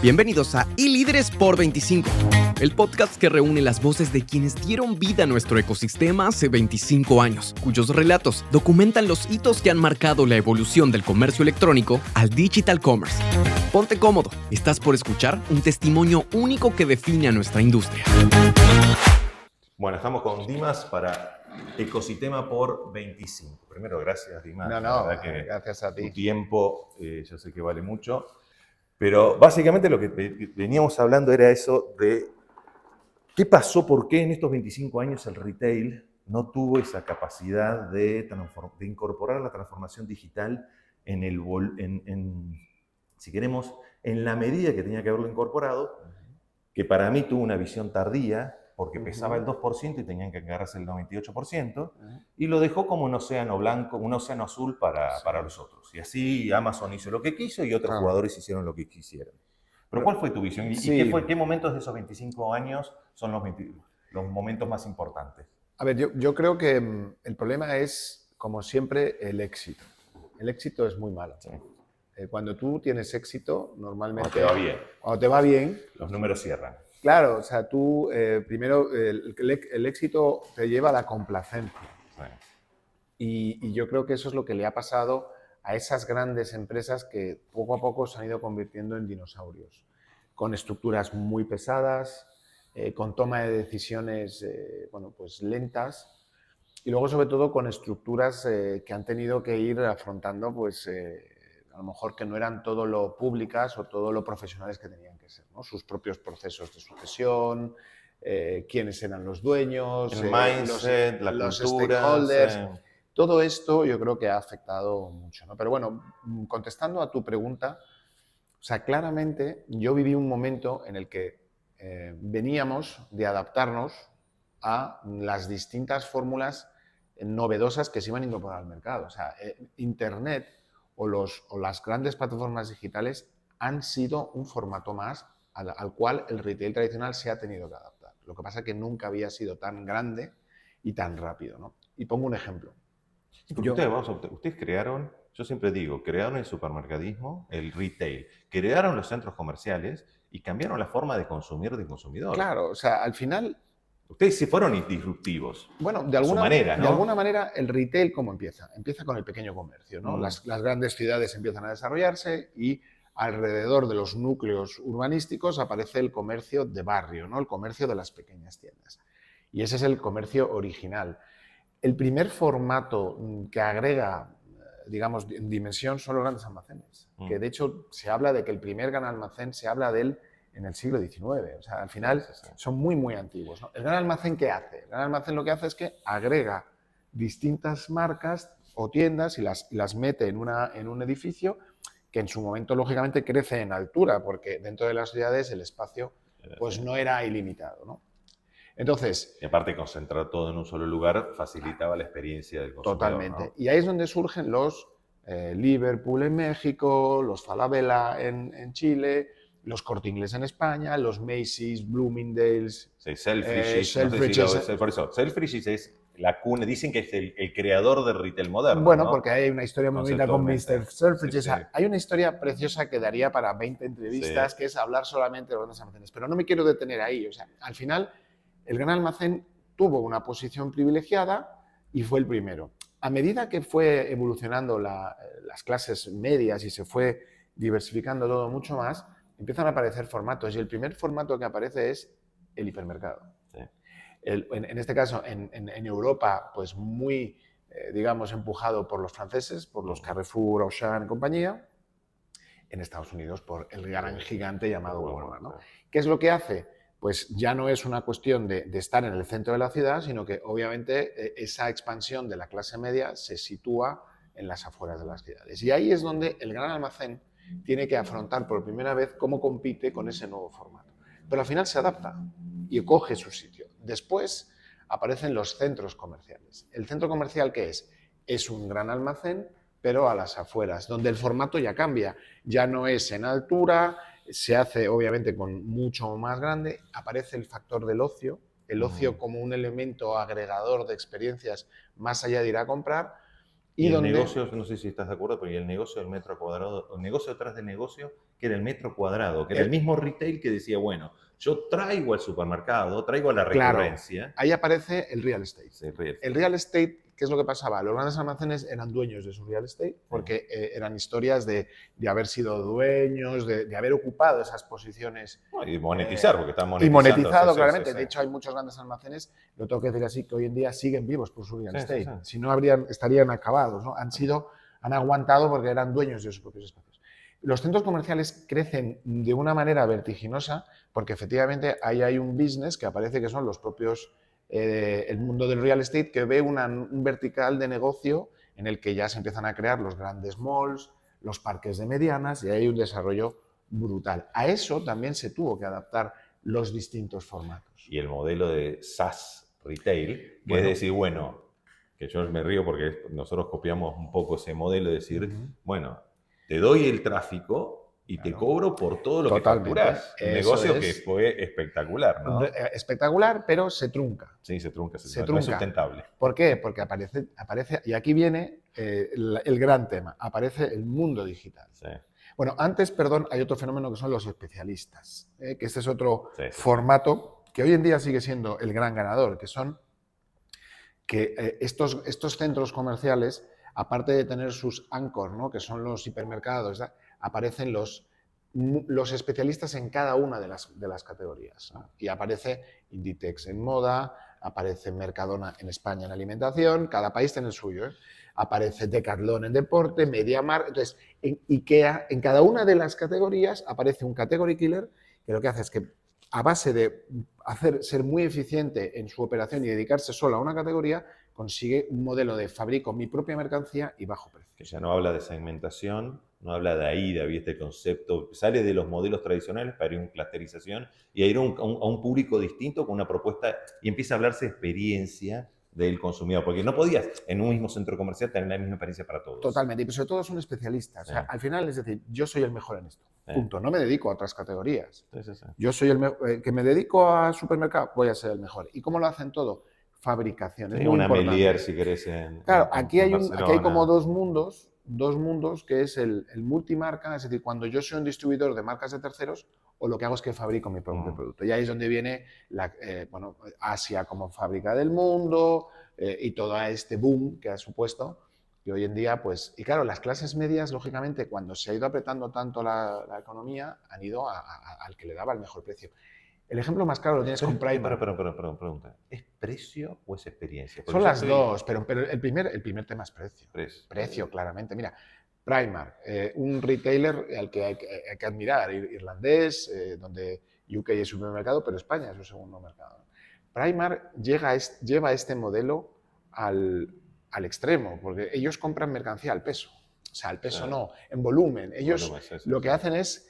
Bienvenidos a iLíderes por 25, el podcast que reúne las voces de quienes dieron vida a nuestro ecosistema hace 25 años, cuyos relatos documentan los hitos que han marcado la evolución del comercio electrónico al digital commerce. Ponte cómodo, estás por escuchar un testimonio único que define a nuestra industria. Bueno, estamos con Dimas para Ecosistema por 25. Primero, gracias, Dimas. La verdad que gracias a ti. Tu tiempo, yo sé que vale mucho. Pero básicamente lo que veníamos hablando era eso de qué pasó, por qué en estos 25 años el retail no tuvo esa capacidad de incorporar la transformación digital si queremos, en la medida que tenía que haberlo incorporado, que para mí tuvo una visión tardía, porque pesaba el 2% y tenían que agarrarse el 98%, y lo dejó como un océano blanco, un océano azul para los otros. Y así Amazon hizo lo que quiso y otros jugadores hicieron lo que quisieron. Pero ¿cuál fue tu visión? ¿Y qué momentos de esos 25 años son los momentos más importantes? A ver, yo creo que el problema es, como siempre, el éxito. El éxito es muy malo. Sí. Cuando tú tienes éxito, normalmente... Cuando te va bien... Los números cierran. Claro, o sea, tú primero el éxito te lleva a la complacencia. Sí. Y yo creo que eso es lo que le ha pasado a esas grandes empresas que poco a poco se han ido convirtiendo en dinosaurios, con estructuras muy pesadas, con toma de decisiones pues lentas y luego sobre todo con estructuras que han tenido que ir afrontando pues a lo mejor que no eran todo lo públicas o todo lo profesionales que tenían que ser, ¿no? Sus propios procesos de sucesión, quiénes eran los dueños, el mindset, los cultura, stakeholders. Sí. Todo esto yo creo que ha afectado mucho, ¿no? Pero bueno, contestando a tu pregunta, o sea, claramente yo viví un momento en el que veníamos de adaptarnos a las distintas fórmulas novedosas que se iban a incorporar al mercado. O sea, Internet o las grandes plataformas digitales han sido un formato más al cual el retail tradicional se ha tenido que adaptar. Lo que pasa es que nunca había sido tan grande y tan rápido, ¿no? Y pongo un ejemplo. Ustedes crearon, yo siempre digo, crearon el supermercadismo, el retail, crearon los centros comerciales y cambiaron la forma de consumir del consumidor. Claro, o sea, al final... Ustedes sí fueron disruptivos. Bueno, de alguna manera el retail, ¿cómo empieza? Empieza con el pequeño comercio, ¿no? Las grandes ciudades empiezan a desarrollarse y alrededor de los núcleos urbanísticos aparece el comercio de barrio, ¿no? El comercio de las pequeñas tiendas. Y ese es el comercio original. El primer formato que agrega, digamos, en dimensión son los grandes almacenes. Que de hecho se habla de que el primer gran almacén se habla de él en el siglo XIX. O sea, al final son muy, muy antiguos, ¿no? ¿El gran almacén qué hace? El gran almacén lo que hace es que agrega distintas marcas o tiendas y las mete en un edificio que en su momento, lógicamente, crece en altura, porque dentro de las ciudades el espacio pues no era ilimitado, ¿no? Entonces... Y aparte, concentrar todo en un solo lugar facilitaba la experiencia del consumidor. Totalmente. ¿No? Y ahí es donde surgen los Liverpool en México, los Falabella en Chile, los Corte Inglés en España, los Macy's, Bloomingdale's, sí, Selfridges. Por eso, Selfridges es la cuna, dicen que es el creador del retail moderno. Bueno, ¿no? Porque hay una historia muy bonita con Mr. Selfridges. Sí, sí. Hay una historia preciosa que daría para 20 entrevistas, que es hablar solamente de los grandes almacenes. Pero no me quiero detener ahí. O sea, al final, el gran almacén tuvo una posición privilegiada y fue el primero. A medida que fue evolucionando las clases medias y se fue diversificando todo mucho más, empiezan a aparecer formatos y el primer formato que aparece es el hipermercado. Sí. En este caso, en Europa, pues muy, digamos, empujado por los franceses, por los Carrefour, Auchan y compañía. En Estados Unidos, por el gran gigante llamado Walmart, ¿no? ¿Qué es lo que hace? Pues ya no es una cuestión de estar en el centro de la ciudad, sino que obviamente esa expansión de la clase media se sitúa en las afueras de las ciudades. Y ahí es donde el gran almacén tiene que afrontar por primera vez cómo compite con ese nuevo formato. Pero al final se adapta y coge su sitio. Después aparecen los centros comerciales. ¿El centro comercial qué es? Es un gran almacén, pero a las afueras, donde el formato ya cambia. Ya no es en altura, se hace obviamente con mucho más grande, aparece el factor del ocio, el ocio como un elemento agregador de experiencias más allá de ir a comprar, Y el negocio, no sé si estás de acuerdo, pero el negocio del metro cuadrado, el negocio detrás del negocio, que era el metro cuadrado, que era el mismo retail que decía, bueno, yo traigo al supermercado, traigo a la recurrencia. Claro, ahí aparece el real estate. Sí, el real estate, ¿qué es lo que pasaba? Los grandes almacenes eran dueños de su real estate porque eran historias de haber sido dueños, de haber ocupado esas posiciones. Y monetizar, porque están monetizando. Y monetizado, claramente. Sí. De hecho, hay muchos grandes almacenes, lo tengo que decir así, que hoy en día siguen vivos por su real estate. Sí. Si no, estarían acabados, ¿no? Han aguantado porque eran dueños de sus propios espacios. Los centros comerciales crecen de una manera vertiginosa porque efectivamente ahí hay un business que aparece que son los propios, el mundo del real estate, que ve un vertical de negocio en el que ya se empiezan a crear los grandes malls, los parques de medianas y hay un desarrollo brutal. A eso también se tuvo que adaptar los distintos formatos. Y el modelo de SaaS Retail, que es decir, bueno, que yo me río porque nosotros copiamos un poco ese modelo de decir, bueno, te doy el tráfico y te cobro por todo lo que facturas. Un negocio que fue espectacular, ¿no? Espectacular, pero se trunca. Sí, se trunca. No es sustentable. ¿Por qué? Porque aparece, y aquí viene el gran tema, aparece el mundo digital. Sí. Bueno, antes, perdón, hay otro fenómeno que son los especialistas, que este es otro formato que hoy en día sigue siendo el gran ganador, que son que estos centros comerciales, aparte de tener sus anchors, ¿no? Que son los hipermercados, aparecen los especialistas en cada una de las categorías, ¿no? Y aparece Inditex en moda, aparece Mercadona en España en alimentación, cada país tiene el suyo, ¿eh? Aparece Decathlon en deporte, MediaMarkt. Entonces, en IKEA, en cada una de las categorías aparece un category killer que lo que hace es que, a base de ser muy eficiente en su operación y dedicarse solo a una categoría, consigue un modelo de fabrico mi propia mercancía y bajo precio. Que ya no habla de segmentación, no habla de AIDA, ¿viste? El concepto sale de los modelos tradicionales para ir a una clusterización y a ir a un público distinto con una propuesta y empieza a hablarse de experiencia del consumidor, porque no podías en un mismo centro comercial tener la misma experiencia para todos. Totalmente, y sobre todo son especialistas. O sea, al final, es decir, yo soy el mejor en esto. Punto. No me dedico a otras categorías. Yo soy el que me dedico a supermercado, voy a ser el mejor. ¿Y cómo lo hacen todo? Fabricación. Sí, una Melier, si querés. Claro, aquí hay como dos mundos, que es el multimarca, es decir, cuando yo soy un distribuidor de marcas de terceros, o lo que hago es que fabrico mi propio producto. Y ahí es donde viene Asia como fábrica del mundo y todo este boom que ha supuesto. Y hoy en día, pues, y claro, las clases medias, lógicamente, cuando se ha ido apretando tanto la economía, han ido al que le daba el mejor precio. El ejemplo más claro lo tienes con Primark. Pero, pregunta. ¿Es precio o es experiencia? Son las dos, pero el primer tema es precio. Precio, claramente. Mira, Primark, un retailer al que hay que admirar, irlandés, donde UK es su primer mercado, pero España es su segundo mercado. Primark lleva este modelo al extremo, porque ellos compran mercancía al peso. O sea, al peso no, en volumen. Ellos lo que hacen es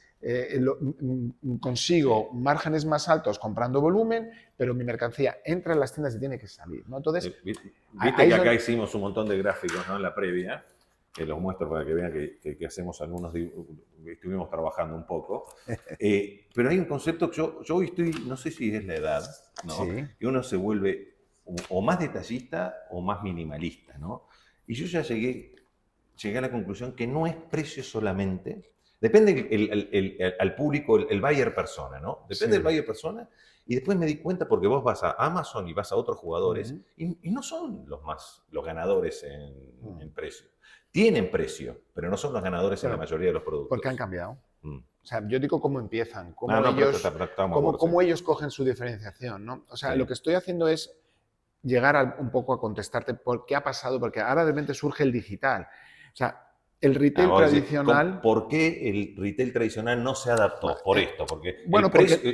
consigo márgenes más altos comprando volumen, pero mi mercancía entra en las tiendas y tiene que salir, ¿no? Entonces, viste que acá hicimos un montón de gráficos, ¿no? En la previa, que los muestro para que vean que hacemos algunos, estuvimos trabajando un poco, pero hay un concepto que yo hoy estoy, no sé si es la edad, ¿no? Sí. Y uno se vuelve o más detallista o más minimalista, ¿no? Y yo ya llegué a la conclusión que no es precio solamente. Depende al público, el buyer persona, ¿no? Depende del buyer persona. Y después me di cuenta porque vos vas a Amazon y vas a otros jugadores y no son los ganadores en precio. Tienen precio, pero no son los ganadores en la mayoría de los productos. Porque han cambiado. O sea, yo digo cómo empiezan, cómo ellos cogen su diferenciación, ¿no? O sea, lo que estoy haciendo es llegar un poco a contestarte por qué ha pasado, porque ahora de repente surge el digital. O sea, el retail tradicional... ¿Por qué el retail tradicional no se adaptó? Por esto, porque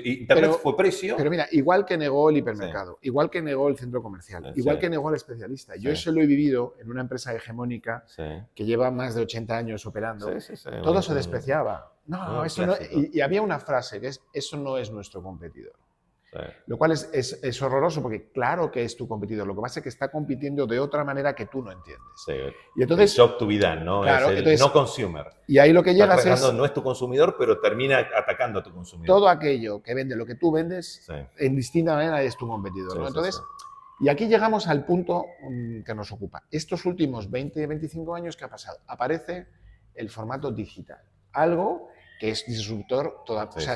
Internet fue precio. Pero mira, igual que negó el hipermercado, igual que negó el centro comercial, igual que negó el especialista. Yo eso lo he vivido en una empresa hegemónica que lleva más de 80 años operando. Todo se despreciaba. No, eso no, y había una frase que es, eso no es nuestro competidor. Lo cual es horroroso porque claro que es tu competidor, lo que pasa es que está compitiendo de otra manera que tú no entiendes. Y entonces, el job to be done, ¿no? Claro, es el no consumer. Y ahí lo que llegas es... No es tu consumidor, pero termina atacando a tu consumidor. Todo aquello que vende lo que tú vendes, en distinta manera es tu competidor, ¿no? Entonces, Y aquí llegamos al punto que nos ocupa. Estos últimos 20-25 años, ¿qué ha pasado? Aparece el formato digital, algo que es disruptor.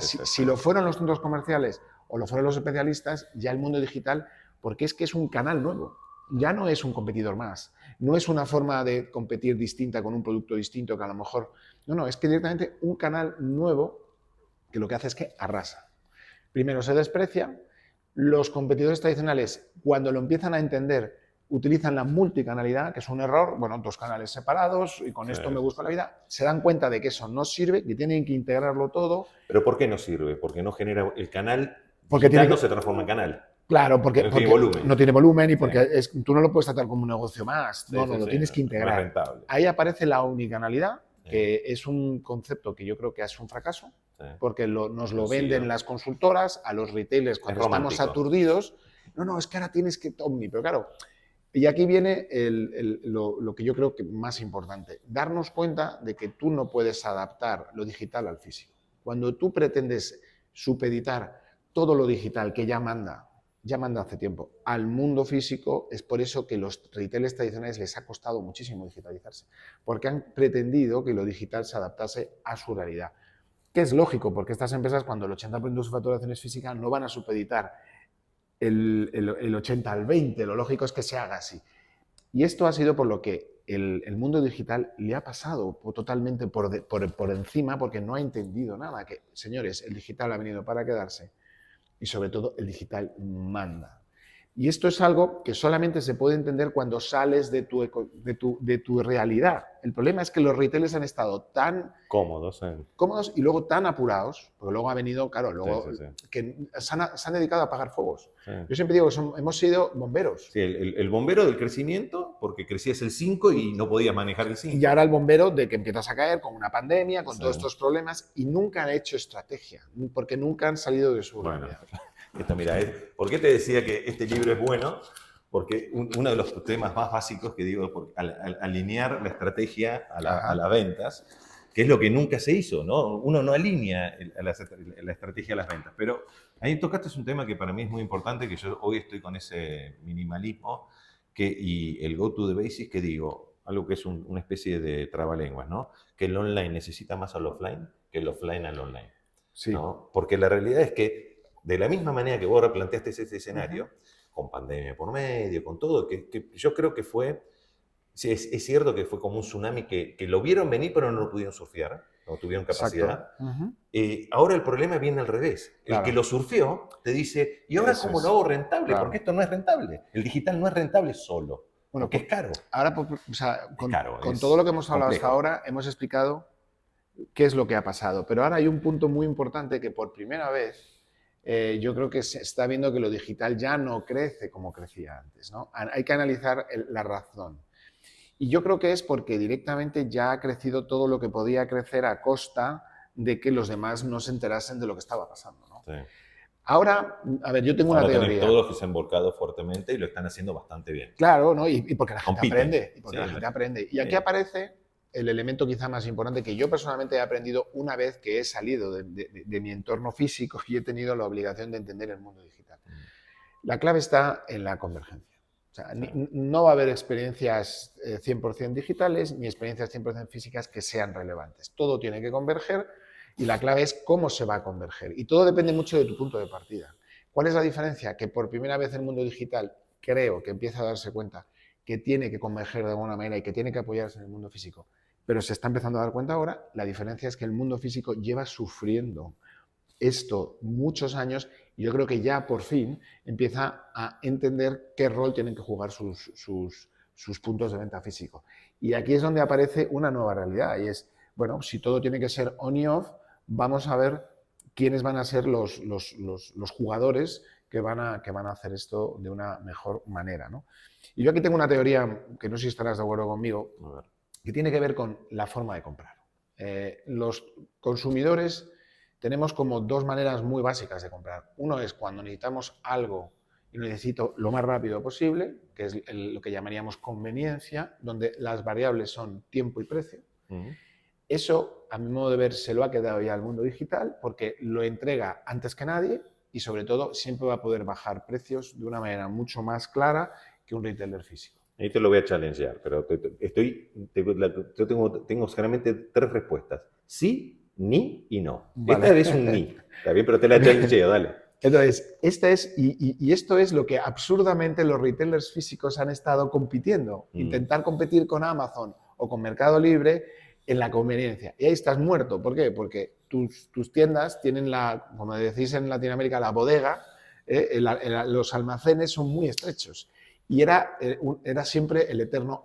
Si lo fueron los centros comerciales o lo fueron los especialistas, ya el mundo digital, porque es un canal nuevo, ya no es un competidor más, no es una forma de competir distinta con un producto distinto que a lo mejor... No, es que directamente un canal nuevo que lo que hace es que arrasa. Primero se desprecia. Los competidores tradicionales, cuando lo empiezan a entender, utilizan la multicanalidad, que es un error, bueno, 2 canales separados y con esto me busco la vida, se dan cuenta de que eso no sirve, que tienen que integrarlo todo. ¿Pero por qué no sirve? Porque no genera el canal, porque no se transforma en canal. Claro, porque no tiene volumen. No tiene volumen y porque tú no lo puedes tratar como un negocio más, lo tienes que integrar. No es rentable. Ahí aparece la unicanalidad, que es un concepto que yo creo que es un fracaso, porque nos lo venden las consultoras, a los retailers cuando estamos aturdidos. Es que ahora tienes que... Pero claro, y aquí viene lo que yo creo que más importante, darnos cuenta de que tú no puedes adaptar lo digital al físico. Cuando tú pretendes supeditar todo lo digital que ya manda hace tiempo al mundo físico, es por eso que los retailers tradicionales les ha costado muchísimo digitalizarse, porque han pretendido que lo digital se adaptase a su realidad. Que es lógico, porque estas empresas, cuando el 80% de su facturación es física, no van a supeditar el 80 al 20, lo lógico es que se haga así. Y esto ha sido por lo que el mundo digital le ha pasado totalmente por encima, porque no ha entendido nada, que, señores, el digital ha venido para quedarse y sobre todo el digital manda. Y esto es algo que solamente se puede entender cuando sales de tu realidad. El problema es que los retailers han estado tan cómodos y luego tan apurados, porque luego ha venido, claro, que se han dedicado a apagar fuegos. Sí. Yo siempre digo que hemos sido bomberos. Sí, el bombero del crecimiento, porque crecías el 5 y no podías manejar el 5. Y ahora el bombero de que empiezas a caer con una pandemia, con todos estos problemas, y nunca han hecho estrategia, porque nunca han salido de su realidad. Mira, ¿por qué te decía que este libro es bueno? Porque uno de los temas más básicos que digo, al alinear la estrategia a las ventas, que es lo que nunca se hizo, ¿no? Uno no alinea la estrategia a las ventas. Pero ahí tocaste un tema que para mí es muy importante, que yo hoy estoy con ese minimalismo y el go to the basics, que digo, algo que es una especie de trabalenguas, ¿no? Que el online necesita más al offline que el offline al online. Sí. ¿No? Porque la realidad es que de la misma manera que vos replanteaste ese escenario, con pandemia por medio, con todo, que yo creo que fue, sí, es cierto que fue como un tsunami que lo vieron venir pero no lo pudieron surfear, no tuvieron capacidad. Ahora el problema viene al revés. Claro. El que lo surfeó te dice, ¿y ahora cómo lo hago rentable? Claro. Porque esto no es rentable. El digital no es rentable solo, porque es caro. Ahora, con todo lo que hemos hablado hasta ahora, hemos explicado qué es lo que ha pasado. Pero ahora hay un punto muy importante que por primera vez yo creo que se está viendo que lo digital ya no crece como crecía antes, ¿no? Hay que analizar la razón. Y yo creo que es porque directamente ya ha crecido todo lo que podía crecer a costa de que los demás no se enterasen de lo que estaba pasando, ¿no? Sí. Ahora, a ver, yo tengo una teoría. Todos que se han volcado fuertemente y lo están haciendo bastante bien. Claro, ¿no? Y porque la gente aprende. Y aquí aparece el elemento quizá más importante que yo personalmente he aprendido una vez que he salido de mi entorno físico y he tenido la obligación de entender el mundo digital. La clave está en la convergencia. O sea, no va a haber experiencias 100% digitales ni experiencias 100% físicas que sean relevantes. Todo tiene que converger y la clave es cómo se va a converger. Y todo depende mucho de tu punto de partida. ¿Cuál es la diferencia? Que por primera vez el mundo digital creo que empieza a darse cuenta que tiene que converger de alguna manera y que tiene que apoyarse en el mundo físico, pero se está empezando a dar cuenta ahora. La diferencia es que el mundo físico lleva sufriendo esto muchos años y yo creo que ya por fin empieza a entender qué rol tienen que jugar sus puntos de venta físico. Y aquí es donde aparece una nueva realidad y es, bueno, si todo tiene que ser on y off, vamos a ver quiénes van a ser los jugadores que van a hacer esto de una mejor manera, ¿no? Y yo aquí tengo una teoría que no sé si estarás de acuerdo conmigo, que tiene que ver con la forma de comprar. Los consumidores tenemos como 2 maneras muy básicas de comprar. Uno es cuando necesitamos algo y lo necesito lo más rápido posible, que es lo que llamaríamos conveniencia, donde las variables son tiempo y precio. Eso, a mi modo de ver, se lo ha quedado ya al mundo digital porque lo entrega antes que nadie y sobre todo siempre va a poder bajar precios de una manera mucho más clara que un retailer físico. Ahí te lo voy a challengear, pero yo tengo generalmente 3 respuestas. Sí, ni y no. Vale. Esta es un ni. Está bien, pero te la challengeo, dale. Entonces, esto es lo que absurdamente los retailers físicos han estado compitiendo. Intentar competir con Amazon o con Mercado Libre en la conveniencia. Y ahí estás muerto. ¿Por qué? Porque tus tiendas tienen como decís en Latinoamérica, la bodega, los almacenes son muy estrechos. Y era siempre el eterno,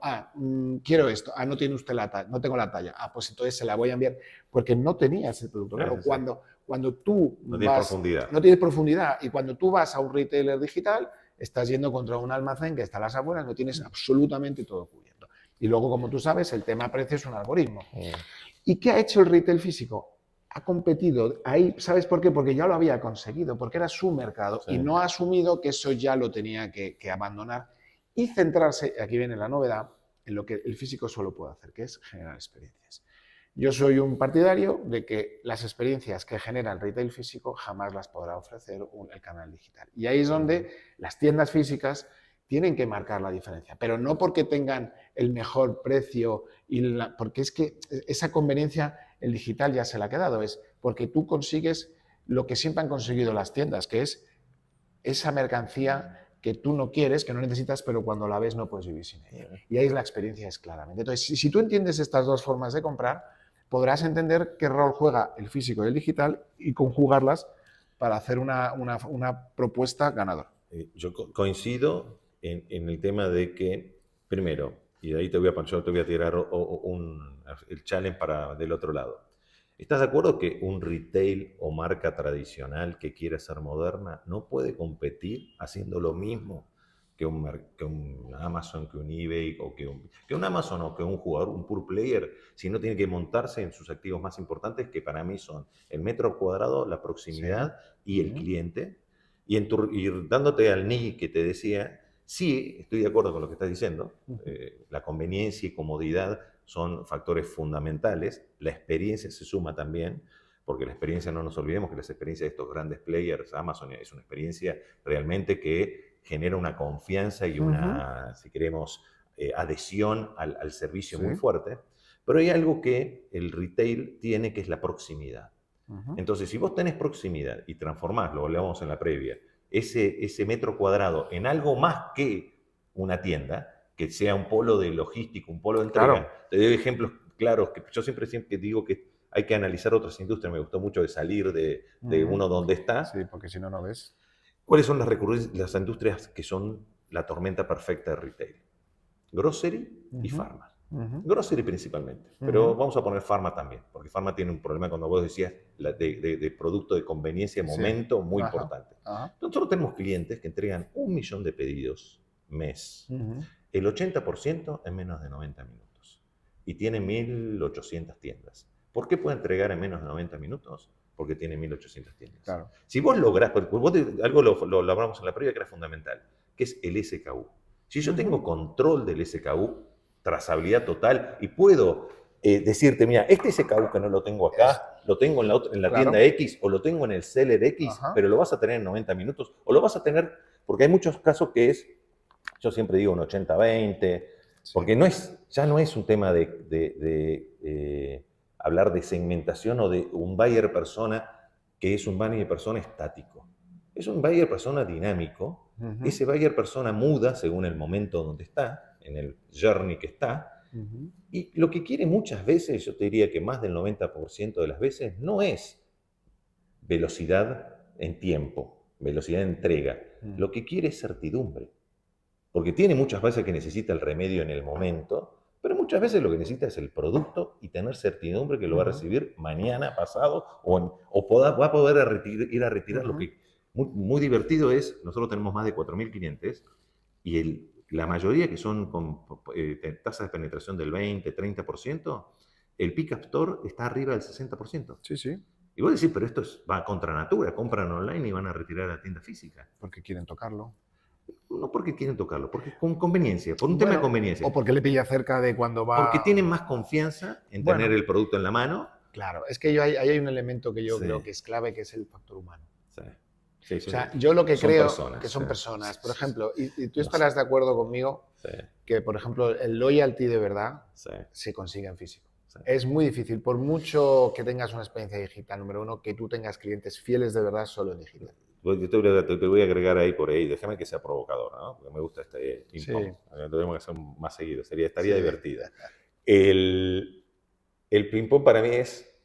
quiero esto, no tiene usted la talla, no tengo la talla, pues entonces se la voy a enviar, porque no tenías el producto. Claro, sí. Cuando tú no tienes profundidad. No tienes profundidad, y cuando tú vas a un retailer digital, estás yendo contra un almacén que está a las afueras, no tienes absolutamente todo cubierto. Y luego, como tú sabes, el tema precio es un algoritmo. ¿Y qué ha hecho el retail físico? Ha competido ahí, ¿sabes por qué? Porque ya lo había conseguido, porque era su mercado, y no ha asumido que eso ya lo tenía que abandonar y centrarse, aquí viene la novedad, en lo que el físico solo puede hacer, que es generar experiencias. Yo soy un partidario de que las experiencias que genera el retail físico jamás las podrá ofrecer el canal digital. Y ahí es donde las tiendas físicas tienen que marcar la diferencia, pero no porque tengan el mejor precio, porque es que esa conveniencia el digital ya se la ha quedado, es porque tú consigues lo que siempre han conseguido las tiendas, que es esa mercancía que tú no quieres, que no necesitas, pero cuando la ves no puedes vivir sin ella. Y ahí la experiencia es claramente. Entonces, si tú entiendes estas dos formas de comprar, podrás entender qué rol juega el físico y el digital y conjugarlas para hacer una propuesta ganadora. Yo coincido en el tema de que, primero, y de ahí te voy a tirar el challenge del otro lado. ¿Estás de acuerdo que un retail o marca tradicional que quiera ser moderna no puede competir haciendo lo mismo que un Amazon, que un eBay, o que un Amazon o que un jugador, un pure player, si no tiene que montarse en sus activos más importantes, que para mí son el metro cuadrado, la proximidad y el cliente? Y dándote al ni que te decía, sí, estoy de acuerdo con lo que estás diciendo, la conveniencia y comodidad son factores fundamentales, la experiencia se suma también, porque la experiencia, no nos olvidemos que las experiencias de estos grandes players, Amazon, es una experiencia realmente que genera una confianza y una, si queremos, adhesión al servicio muy fuerte, pero hay algo que el retail tiene, que es la proximidad. Entonces, si vos tenés proximidad y transformás, lo hablábamos en la previa, ese metro cuadrado en algo más que una tienda, que sea un polo de logística, un polo de entrega. Claro. Te doy ejemplos claros, que yo siempre digo que hay que analizar otras industrias. Me gustó mucho de salir de uno donde está. Sí, porque si no, no ves. ¿Cuáles son las industrias que son la tormenta perfecta de retail? Grocery y pharma. Grocery principalmente, pero vamos a poner pharma también, porque pharma tiene un problema, cuando vos decías, de producto de conveniencia, momento, muy importante. Nosotros tenemos clientes que entregan 1 millón de pedidos mes. El 80% en menos de 90 minutos. Y tiene 1.800 tiendas. ¿Por qué puede entregar en menos de 90 minutos? Porque tiene 1.800 tiendas. Claro. Si vos lográs, algo lo hablamos en la previa que era fundamental, que es el SKU. Si yo tengo control del SKU, trazabilidad total, y puedo decirte, mira, este SKU que no lo tengo acá, lo tengo en la tienda X, o lo tengo en el seller X, pero lo vas a tener en 90 minutos, o lo vas a tener, porque hay muchos casos que es, yo siempre digo un 80-20, porque ya no es un tema de hablar de segmentación o de un buyer persona que es un buyer persona estático. Es un buyer persona dinámico. Ese buyer persona muda según el momento donde está, en el journey que está. Y lo que quiere muchas veces, yo te diría que más del 90% de las veces, no es velocidad en tiempo, velocidad de entrega. Lo que quiere es certidumbre. Porque tiene muchas veces que necesita el remedio en el momento, pero muchas veces lo que necesita es el producto y tener certidumbre que lo va a recibir mañana, pasado, va a poder ir a retirar. Lo que muy divertido es, nosotros tenemos más de 4.000 clientes y la mayoría que son con tasas de penetración del 20-30%, el pick-up store está arriba del 60%. Sí, sí. Y vos decís, pero esto va contra natura, compran online y van a retirar a la tienda física. Porque quieren tocarlo. No porque quieren tocarlo, porque con conveniencia, por un tema de conveniencia. O porque le pilla cerca de cuando va... Porque tienen más confianza en tener el producto en la mano. Claro, es que ahí hay un elemento que yo creo que es clave, que es el factor humano. Sí. Sí, sí, O sea, yo lo que son creo personas, que son sí. personas. Por ejemplo, y tú estarás de acuerdo conmigo Sí, que, por ejemplo, el loyalty de verdad sí, se consigue en físico. sí. Es muy difícil, por mucho que tengas una experiencia digital, número uno, que tú tengas clientes fieles de verdad solo en digital. Yo te voy a agregar ahí por ahí, déjame que sea provocador, ¿no? Porque me gusta este ping-pong. Lo tenemos que hacer más seguido, estaría Sí. divertido. El ping-pong para mí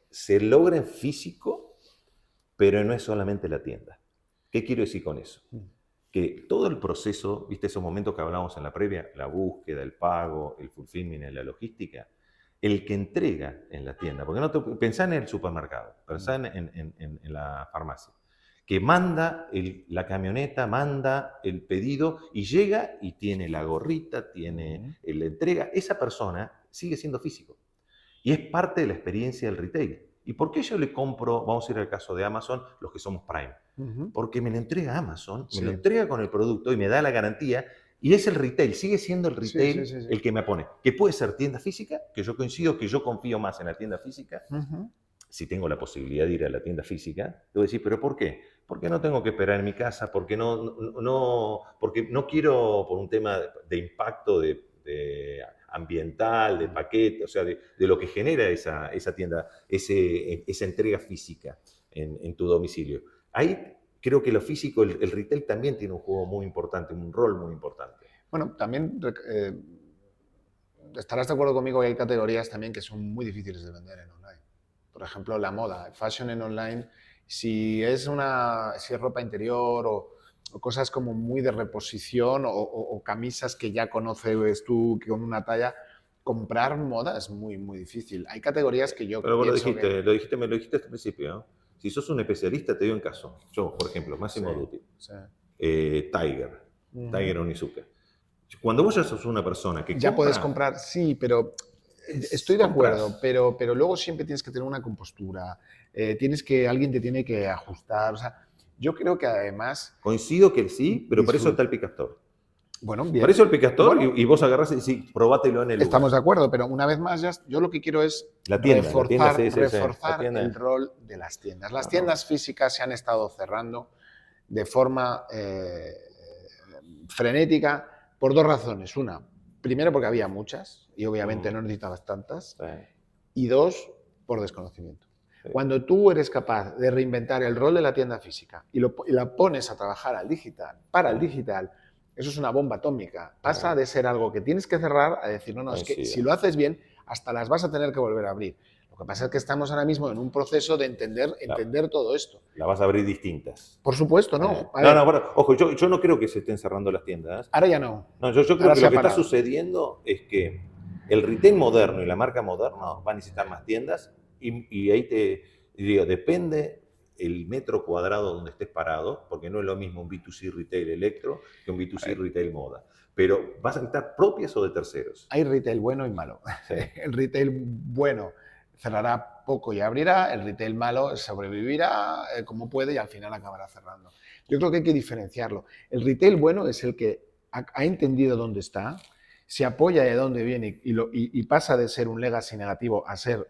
se logra en físico, pero no es solamente la tienda. ¿Qué quiero decir con eso? Que todo el proceso, viste esos momentos que hablábamos en la previa, la búsqueda, el pago, el fulfillment, la logística, el que entrega en la tienda, porque pensá en el supermercado, pensá en la farmacia, que manda la camioneta, manda el pedido y llega y tiene la gorrita, tiene la entrega, esa persona sigue siendo físico y es parte de la experiencia del retail. ¿Y por qué yo le compro, vamos a ir al caso de Amazon, los que somos Prime? Porque me lo entrega Amazon, me lo entrega con el producto y me da la garantía. Y es el retail, sigue siendo el retail el que me pone. Que puede ser tienda física, que yo coincido, que yo confío más en la tienda física. Si tengo la posibilidad de ir a la tienda física, te voy a decir, ¿pero por qué? Porque no tengo que esperar en mi casa, porque porque no quiero, por un tema de impacto ambiental, de paquete, o sea, de lo que genera esa tienda, esa entrega física en tu domicilio. Ahí creo que lo físico, el retail también tiene un juego muy importante, un rol muy importante. Bueno, también estarás de acuerdo conmigo que hay categorías también que son muy difíciles de vender en online. Por ejemplo, la moda, fashion en online, si es ropa interior o cosas como muy de reposición o camisas que ya conoces tú con una talla, comprar moda es muy, muy difícil. Hay categorías que yo Pero vos pienso me lo dijiste al principio, ¿no? Si sos un especialista, te doy un caso. Yo, por ejemplo, Massimo Dutti, Tiger Onizuka. Cuando vos ya sos una persona que ya puedes comprar, sí, pero estoy de acuerdo, pero luego siempre tienes que tener una compostura, alguien te tiene que ajustar, o sea, yo creo que además... Coincido que sí, pero por eso está el Picastor. Bueno, bien. Por eso el Picastor, bueno, y vos agarrás y decís, probátelo en el lugar. Estamos de acuerdo, pero una vez más, yo lo que quiero es reforzar el rol de las tiendas. Las tiendas físicas se han estado cerrando de forma frenética por dos razones. Una, primero porque había muchas y obviamente no necesitabas tantas. Y dos, por desconocimiento. Cuando tú eres capaz de reinventar el rol de la tienda física y la pones a trabajar al digital, para el digital, eso es una bomba atómica. Pasa de ser algo que tienes que cerrar a decir, no, es que si lo haces bien, hasta las vas a tener que volver a abrir. Lo que pasa es que estamos ahora mismo en un proceso de entender todo esto. La vas a abrir distintas. Por supuesto, ¿no? Bueno, ojo, yo no creo que se estén cerrando las tiendas. Ahora ya no. No, yo creo que lo que está sucediendo es que el retail moderno y la marca moderna van a necesitar más tiendas y ahí te digo, depende el metro cuadrado donde estés parado, porque no es lo mismo un B2C retail electro que un B2C retail moda. Pero vas a necesitar propias o de terceros. Hay retail bueno y malo. Sí. El retail bueno cerrará poco y abrirá, el retail malo sobrevivirá como puede y al final acabará cerrando. Yo creo que hay que diferenciarlo. El retail bueno es el que ha entendido dónde está, se apoya de dónde viene y pasa de ser un legacy negativo a ser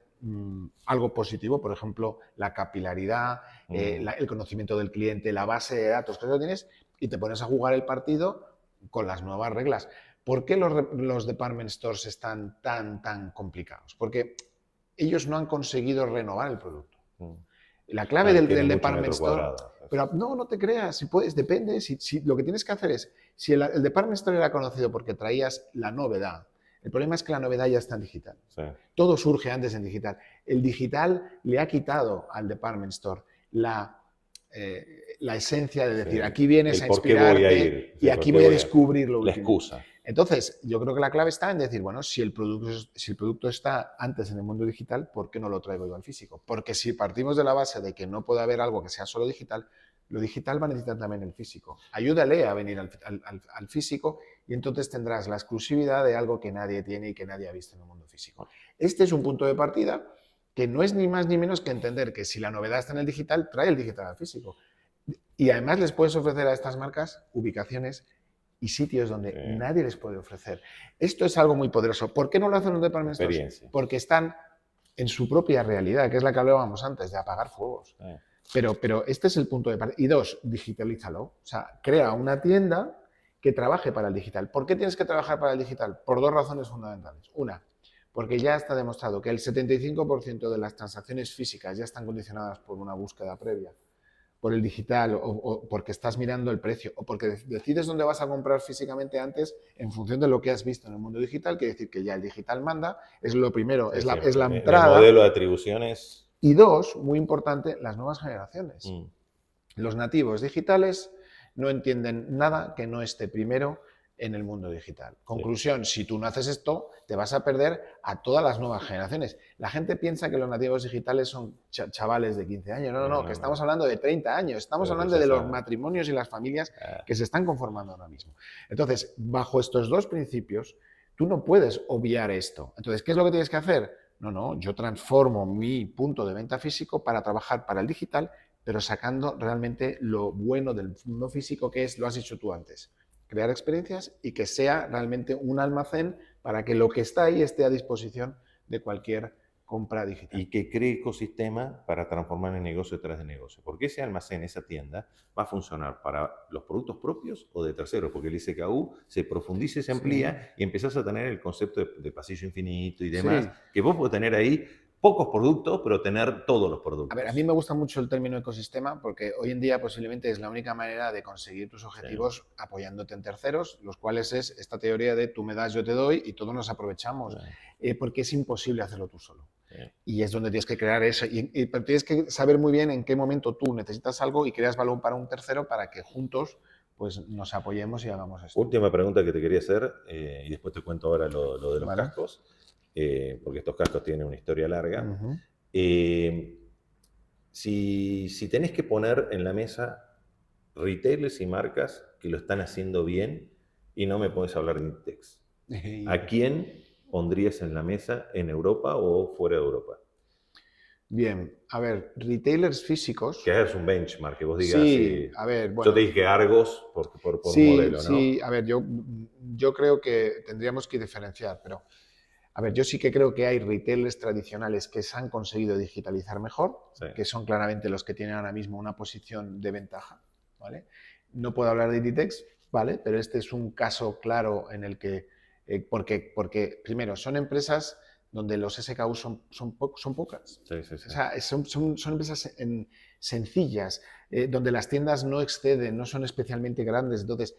algo positivo, por ejemplo, la capilaridad, el conocimiento del cliente, la base de datos que tienes y te pones a jugar el partido con las nuevas reglas. ¿Por qué los department stores están tan complicados? Porque ellos no han conseguido renovar el producto. La clave del department store... Pero no te creas, si puedes, depende. Lo que tienes que hacer es, si el department store era conocido porque traías la novedad, el problema es que la novedad ya está en digital. Sí. Todo surge antes en digital. El digital le ha quitado al department store la esencia de decir, aquí vienes a inspirarte y aquí voy a descubrir lo último. La excusa. Entonces, yo creo que la clave está en decir, bueno, si el producto está antes en el mundo digital, ¿por qué no lo traigo yo al físico? Porque si partimos de la base de que no puede haber algo que sea solo digital, lo digital va a necesitar también el físico. Ayúdale a venir al físico y entonces tendrás la exclusividad de algo que nadie tiene y que nadie ha visto en el mundo físico. Este es un punto de partida que no es ni más ni menos que entender que si la novedad está en el digital, trae el digital al físico. Y además les puedes ofrecer a estas marcas ubicaciones y sitios donde nadie les puede ofrecer. Esto es algo muy poderoso. ¿Por qué no lo hacen los department stores? Porque están en su propia realidad, que es la que hablábamos antes, de apagar fuegos. Pero este es el punto de partida. Y dos, digitalízalo. O sea, crea una tienda que trabaje para el digital. ¿Por qué tienes que trabajar para el digital? Por dos razones fundamentales. Una, porque ya está demostrado que el 75% de las transacciones físicas ya están condicionadas por una búsqueda previa, por el digital, o porque estás mirando el precio, o porque decides dónde vas a comprar físicamente antes en función de lo que has visto en el mundo digital. Quiere decir que ya el digital manda, es lo primero, es la entrada. El modelo de atribuciones. Y dos, muy importante, las nuevas generaciones. Los nativos digitales no entienden nada que no esté primero en el mundo digital. Conclusión, si tú no haces esto, te vas a perder a todas las nuevas generaciones. La gente piensa que los nativos digitales son chavales de 15 años. No, que estamos hablando de 30 años. Estamos hablando de los matrimonios y las familias que se están conformando ahora mismo. Entonces, bajo estos dos principios, tú no puedes obviar esto. Entonces, ¿qué es lo que tienes que hacer? No, yo transformo mi punto de venta físico para trabajar para el digital, pero sacando realmente lo bueno del mundo físico, que es, lo has dicho tú antes, crear experiencias y que sea realmente un almacén para que lo que está ahí esté a disposición de cualquier compra digital. Y que cree ecosistema para transformar el negocio detrás de negocio. Porque ese almacén, esa tienda, va a funcionar para los productos propios o de terceros, porque el ICKU se profundiza y se amplía y empezás a tener el concepto de pasillo infinito y demás, que vos podés tener ahí pocos productos, pero tener todos los productos. A ver, a mí me gusta mucho el término ecosistema porque hoy en día posiblemente es la única manera de conseguir tus objetivos apoyándote en terceros, los cuales es esta teoría de tú me das, yo te doy y todos nos aprovechamos, porque es imposible hacerlo tú solo. Y es donde tienes que crear eso. Pero tienes que saber muy bien en qué momento tú necesitas algo y creas valor para un tercero para que juntos pues, nos apoyemos y hagamos esto. Última pregunta que te quería hacer, y después te cuento ahora lo de los cascos. Porque estos cascos tienen una historia larga. Si tenés que poner en la mesa retailers y marcas que lo están haciendo bien, y no me podés hablar de Inditex, ¿a quién pondrías en la mesa en Europa o fuera de Europa? Bien, a ver, retailers físicos... Que hagas un benchmark, que vos digas... Sí, a ver, bueno... Yo te dije Argos por modelo, ¿no? Sí, a ver, yo creo que tendríamos que diferenciar, pero... A ver, yo sí que creo que hay retailers tradicionales que se han conseguido digitalizar mejor, que son claramente los que tienen ahora mismo una posición de ventaja, ¿vale? No puedo hablar de Inditex, ¿vale? Pero este es un caso claro en el que, porque primero, son empresas donde los SKU son pocas. Sí. O sea, son empresas sencillas, donde las tiendas no exceden, no son especialmente grandes, entonces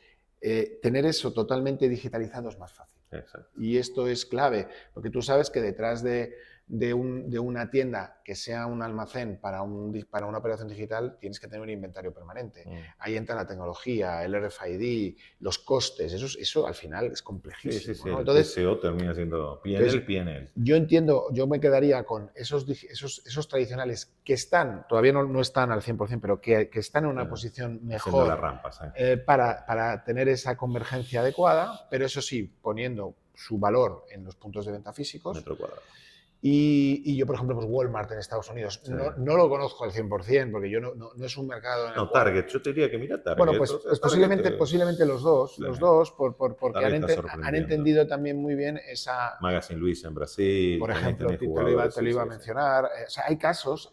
tener eso totalmente digitalizado es más fácil. Exacto. Y esto es clave, porque tú sabes que detrás de una tienda que sea un almacén para una operación digital, tienes que tener un inventario permanente. Ahí entra la tecnología, el RFID, los costes, eso al final es complejísimo. Sí. ¿no? Entonces, el TCO termina siendo PNL. Yo entiendo, yo me quedaría con esos tradicionales que están, todavía no están al 100%, pero que están en una posición mejor las rampas, para tener esa convergencia adecuada, pero eso sí, poniendo su valor en los puntos de venta físicos. Metro cuadrado. Y yo, por ejemplo, pues Walmart en Estados Unidos, Sí. No lo conozco al 100%, porque yo no es un mercado... En el cual... Target, yo te diría que mira Target. Bueno, pues posiblemente los dos, porque han entendido también muy bien esa... Magazine Luiza en Brasil. Por ejemplo, te lo iba a mencionar. O sea, hay casos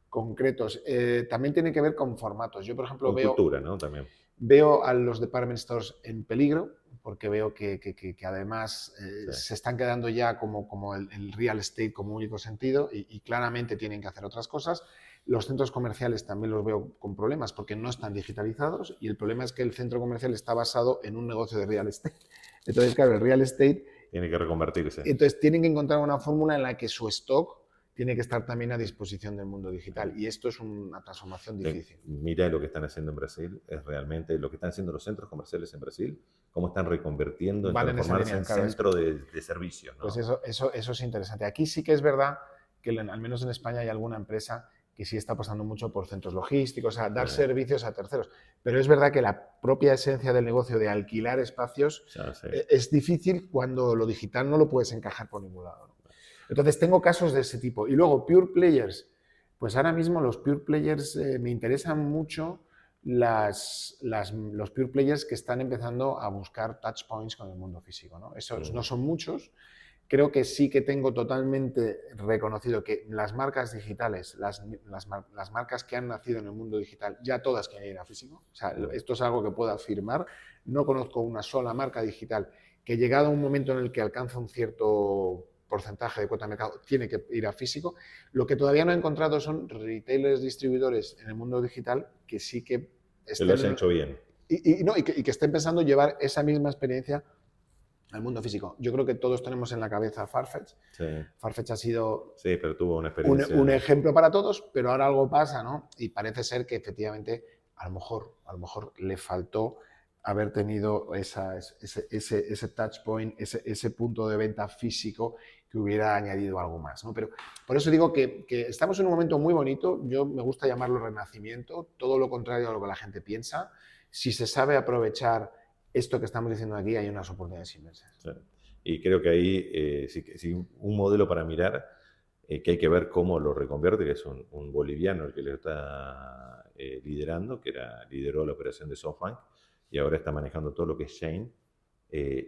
concretos. También tiene que ver con formatos. Yo, por ejemplo, cultura, ¿no? También. Veo a los department stores en peligro, porque veo que además se están quedando ya como el real estate como único sentido y claramente tienen que hacer otras cosas. Los centros comerciales también los veo con problemas porque no están digitalizados y el problema es que el centro comercial está basado en un negocio de real estate. Entonces, claro, el real estate... Tiene que reconvertirse. Entonces, tienen que encontrar una fórmula en la que su stock tiene que estar también a disposición del mundo digital. Y esto es una transformación difícil. Mira lo que están haciendo en Brasil, es realmente lo que están haciendo los centros comerciales en Brasil, cómo están reconvirtiendo en transformarse en centro de servicios, ¿no? Pues eso es interesante. Aquí sí que es verdad que al menos en España hay alguna empresa que sí está apostando mucho por centros logísticos, a dar servicios a terceros. Pero es verdad que la propia esencia del negocio de alquilar espacios es difícil cuando lo digital no lo puedes encajar por ningún lado, ¿no? Entonces, tengo casos de ese tipo. Y luego, pure players. Pues ahora mismo los pure players me interesan mucho los pure players que están empezando a buscar touch points con el mundo físico, ¿no? Esos no son muchos, creo que sí que tengo totalmente reconocido que las marcas digitales, las marcas que han nacido en el mundo digital, ya todas quieren ir a físico. O sea, esto es algo que puedo afirmar. No conozco una sola marca digital que, llegado a un momento en el que alcanza un cierto porcentaje de cuota de mercado, tiene que ir a físico. Lo que todavía no he encontrado son retailers, distribuidores en el mundo digital que sí que lo has hecho bien. Y que estén pensando llevar esa misma experiencia al mundo físico. Yo creo que todos tenemos en la cabeza Farfetch. Sí. Farfetch ha sido sí, pero tuvo una experiencia. Un ejemplo para todos, pero ahora algo pasa, ¿no? Y parece ser que efectivamente a lo mejor le faltó haber tenido ese touch point, ese punto de venta físico que hubiera añadido algo más, ¿no? Pero por eso digo que estamos en un momento muy bonito. Yo me gusta llamarlo renacimiento, todo lo contrario a lo que la gente piensa. Si se sabe aprovechar esto que estamos diciendo aquí, hay unas oportunidades inmensas. Sí. Y creo que ahí sí, un modelo para mirar, que hay que ver cómo lo reconvierte, que es un boliviano el que lo está liderando, lideró la operación de SoftBank y ahora está manejando todo lo que es Shein.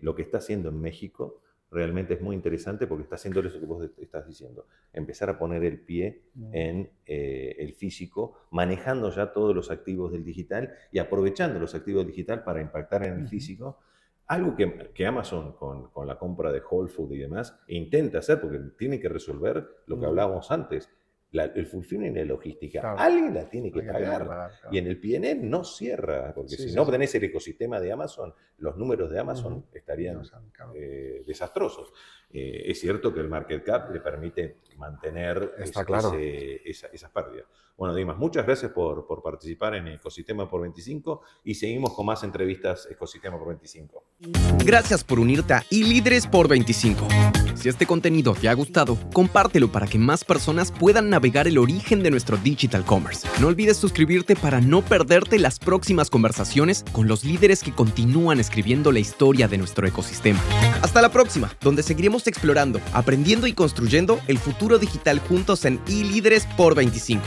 Lo que está haciendo en México realmente es muy interesante porque está haciendo eso que vos estás diciendo, empezar a poner el pie en el físico, manejando ya todos los activos del digital y aprovechando los activos del digital para impactar en el físico. Algo que Amazon con la compra de Whole Foods y demás intenta hacer, porque tiene que resolver lo que hablábamos antes, el fulfillment y la logística. Claro. Alguien la tiene que pagar. Claro. Y en el P&L no cierra, porque si no tenés el ecosistema de Amazon, los números de Amazon estarían desastrosos. Es cierto que el market cap le permite mantener esas pérdidas. Bueno, Dimas, muchas gracias por participar en Ecosistema por 25 y seguimos con más entrevistas Ecosistema por 25. Gracias por unirte a iLíderes por 25. Si este contenido te ha gustado, compártelo para que más personas puedan navegar el origen de nuestro digital commerce. No olvides suscribirte para no perderte las próximas conversaciones con los líderes que continúan escribiendo la historia de nuestro ecosistema. Hasta la próxima, donde seguiremos explorando, aprendiendo y construyendo el futuro digital juntos en iLíderes por 25.